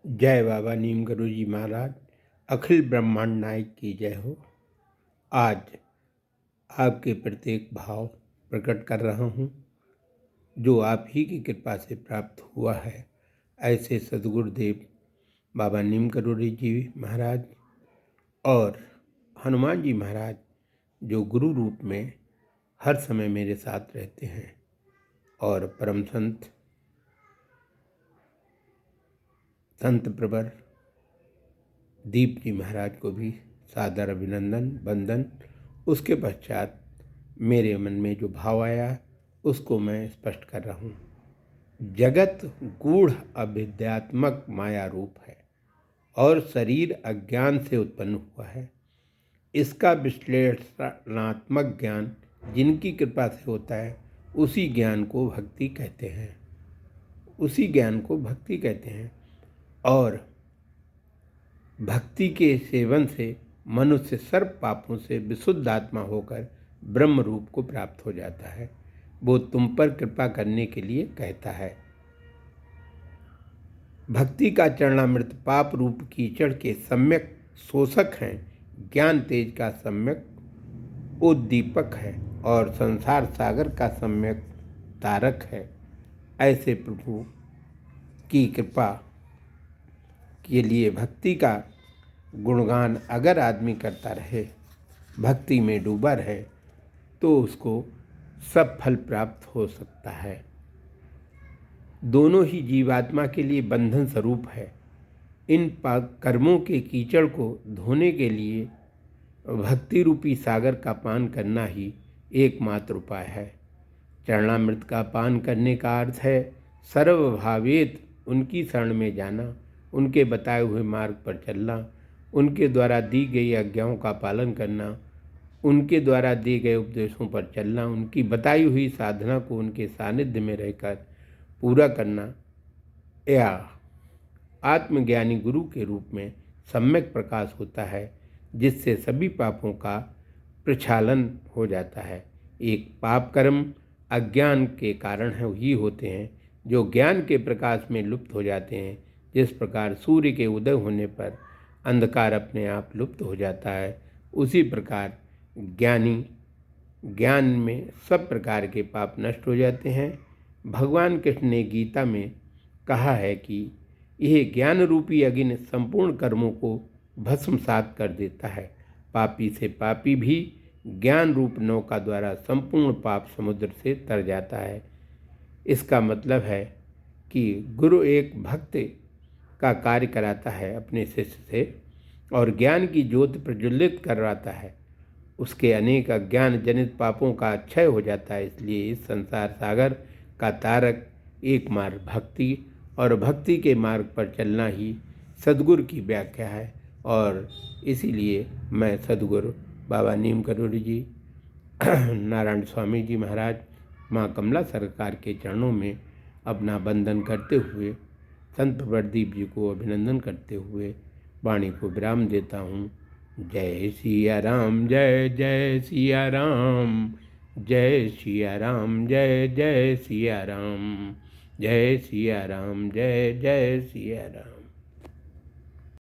जय बाबा नीम गुरु जी महाराज। अखिल ब्रह्मांड नायक की जय हो। आज आपके प्रत्येक भाव प्रकट कर रहा हूँ जो आप ही की कृपा से प्राप्त हुआ है। ऐसे सदगुरुदेव बाबा नीम गुरु जी महाराज और हनुमान जी महाराज जो गुरु रूप में हर समय मेरे साथ रहते हैं, और परम संत प्रवर दीप जी महाराज को भी सादर अभिनंदन वंदन। उसके पश्चात मेरे मन में जो भाव आया उसको मैं स्पष्ट कर रहा हूँ। जगत गूढ़ अविद्यात्मक माया रूप है और शरीर अज्ञान से उत्पन्न हुआ है। इसका विश्लेषणात्मक ज्ञान जिनकी कृपा से होता है उसी ज्ञान को भक्ति कहते हैं, और भक्ति के सेवन से मनुष्य सर्व पापों से विशुद्ध आत्मा होकर ब्रह्म रूप को प्राप्त हो जाता है। वो तुम पर कृपा करने के लिए कहता है। भक्ति का चरणामृत पाप रूप कीचड़ के सम्यक शोषक हैं, ज्ञान तेज का सम्यक उद्दीपक है और संसार सागर का सम्यक तारक है। ऐसे प्रभु की कृपा के लिए भक्ति का गुणगान अगर आदमी करता रहे, भक्ति में डूबा रहे, तो उसको सब फल प्राप्त हो सकता है। दोनों ही जीवात्मा के लिए बंधन स्वरूप है। इन कर्मों के कीचड़ को धोने के लिए भक्ति रूपी सागर का पान करना ही एकमात्र उपाय है। चरणामृत का पान करने का अर्थ है सर्वभावेत उनकी शरण में जाना, उनके बताए हुए मार्ग पर चलना, उनके द्वारा दी गई आज्ञाओं का पालन करना, उनके द्वारा दिए गए उपदेशों पर चलना, उनकी बताई हुई साधना को उनके सानिध्य में रहकर पूरा करना, या आत्मज्ञानी गुरु के रूप में सम्यक प्रकाश होता है जिससे सभी पापों का प्रक्षालन हो जाता है। एक पाप कर्म अज्ञान के कारण ही होते हैं जो ज्ञान के प्रकाश में लुप्त हो जाते हैं। जिस प्रकार सूर्य के उदय होने पर अंधकार अपने आप लुप्त हो जाता है, उसी प्रकार ज्ञान में सब प्रकार के पाप नष्ट हो जाते हैं। भगवान कृष्ण ने गीता में कहा है कि यह ज्ञान रूपी अग्नि संपूर्ण कर्मों को भस्मसात कर देता है। पापी से पापी भी ज्ञान रूप नौका द्वारा संपूर्ण पाप समुद्र से तर जाता है। इसका मतलब है कि गुरु एक भक्त का कार्य कराता है अपने शिष्य से और ज्ञान की ज्योति प्रज्वलित करवाता है। उसके अनेक अज्ञान जनित पापों का क्षय हो जाता है। इसलिए इस संसार सागर का तारक एक मार्ग भक्ति और भक्ति के मार्ग पर चलना ही सद्गुरु की व्याख्या है। और इसीलिए मैं सद्गुरु बाबा नीम गुरु जी, नारायण स्वामी जी महाराज, माँ कमला सरकार के चरणों में अपना वंदन करते हुए, संत प्रदीप जी को अभिनंदन करते हुए वाणी को विराम देता हूँ। जय सिया राम, जय जय सिया राम, जय सिया राम, जय जय सिया राम, जय सिया राम, जय जय सिया राम।